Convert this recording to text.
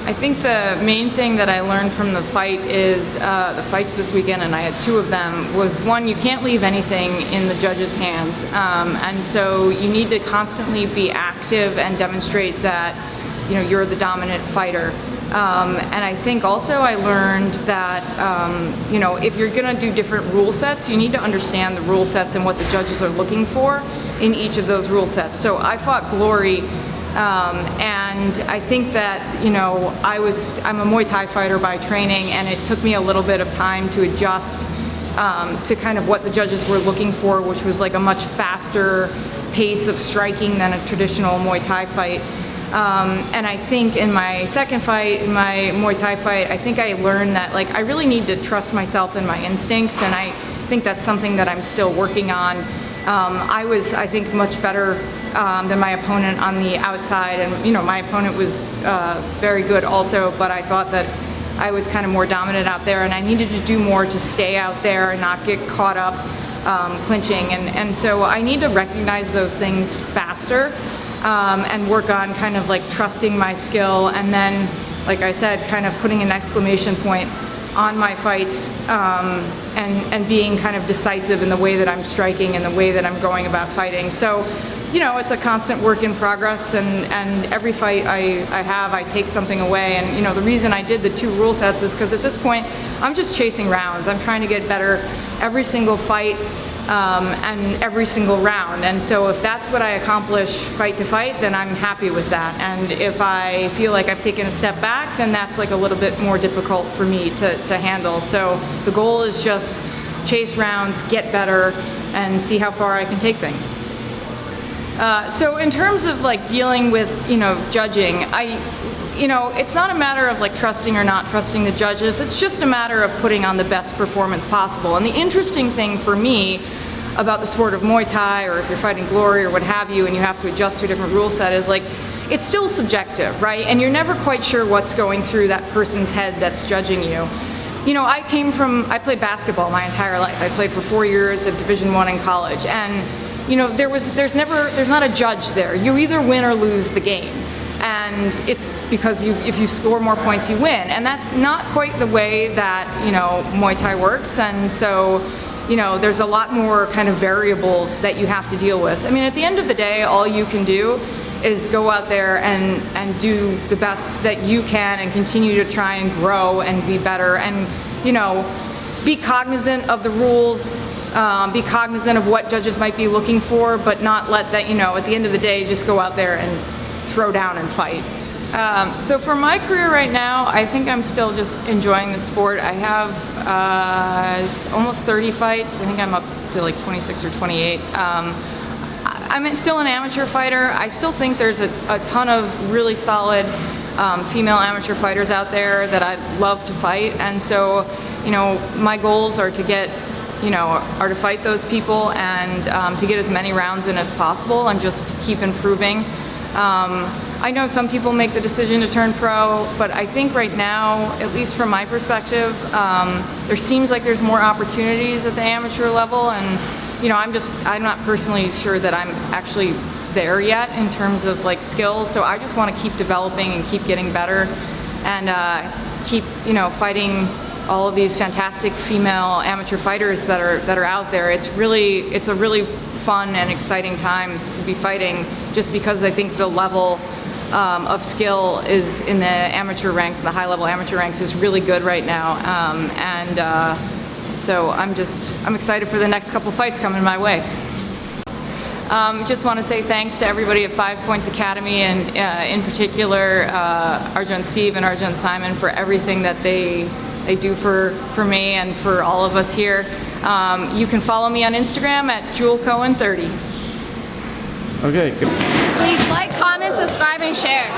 I think the main thing that I learned from the fight is, the fights this weekend, and I had 2 of them, was one, you can't leave anything in the judge's hands. And so you need to constantly be active and demonstrate that, you know, you're the dominant fighter. And I think also I learned that, you know, if you're gonna do different rule sets, you need to understand the rule sets and what the judges are looking for in each of those rule sets. So I fought Glory, and I think that, you know, I'm a Muay Thai fighter by training, and it took me a little bit of time to adjust to kind of what the judges were looking for, which was like a much faster pace of striking than a traditional Muay Thai fight. And I think in my second fight, in my Muay Thai fight, I think I learned that, like, I really need to trust myself and my instincts, and I think that's something that I'm still working on. I was, I think, much better than my opponent on the outside, and, you know, my opponent was very good also, but I thought that I was kind of more dominant out there, and I needed to do more to stay out there and not get caught up clinching, and so I need to recognize those things faster. And work on kind of like trusting my skill, and then, like I said, kind of putting an exclamation point on my fights, and being kind of decisive in the way that I'm striking and the way that I'm going about fighting. So, you know, it's a constant work in progress, and every fight I have, I take something away. And, you know, the reason I did the 2 rule sets is because at this point, I'm just chasing rounds. I'm trying to get better every single fight. And every single round, and so if that's what I accomplish fight to fight, then I'm happy with that. And if I feel like I've taken a step back, then that's like a little bit more difficult for me to handle. So the goal is just chase rounds, get better, and see how far I can take things. So in terms of like dealing with, you know, judging, you know, it's not a matter of like trusting or not trusting the judges. It's just a matter of putting on the best performance possible. And the interesting thing for me about the sport of Muay Thai, or if you're fighting Glory or what have you, and you have to adjust to a different rule set, is like, it's still subjective, right? And you're never quite sure what's going through that person's head that's judging you. You know, I played basketball my entire life. I played for 4 years of Division I in college, and, you know, there's not a judge there. You either win or lose the game. And it's because if you score more points, you win. And that's not quite the way that, you know, Muay Thai works. And so, you know, there's a lot more kind of variables that you have to deal with. I mean, at the end of the day, all you can do is go out there and do the best that you can, and continue to try and grow and be better, and, you know, be cognizant of the rules, be cognizant of what judges might be looking for, but not let that, you know, at the end of the day, just go out there and throw down and fight. So for my career right now, I think I'm still just enjoying the sport. I have almost 30 fights. I think I'm up to like 26 or 28. I'm still an amateur fighter. I still think there's a ton of really solid female amateur fighters out there that I'd love to fight. And so, you know, my goals are to get, you know, are to fight those people, and to get as many rounds in as possible, and just keep improving. I know some people make the decision to turn pro, but I think right now, at least from my perspective, there seems like there's more opportunities at the amateur level, and, you know, I'm not personally sure that I'm actually there yet in terms of like skills, so I just want to keep developing and keep getting better, and keep, you know, fighting all of these fantastic female amateur fighters that are out there. It's a really fun and exciting time to be fighting, just because I think the level of skill is in the amateur ranks, the high-level amateur ranks, is really good right now, so I'm excited for the next couple fights coming my way. Just want to say thanks to everybody at 5 Points Academy, and in particular Arjun Steve and Arjun Simon, for everything that they do for me and for all of us here. You can follow me on Instagram at JewelCohen30. Okay. Good. Please like, comment, subscribe, and share.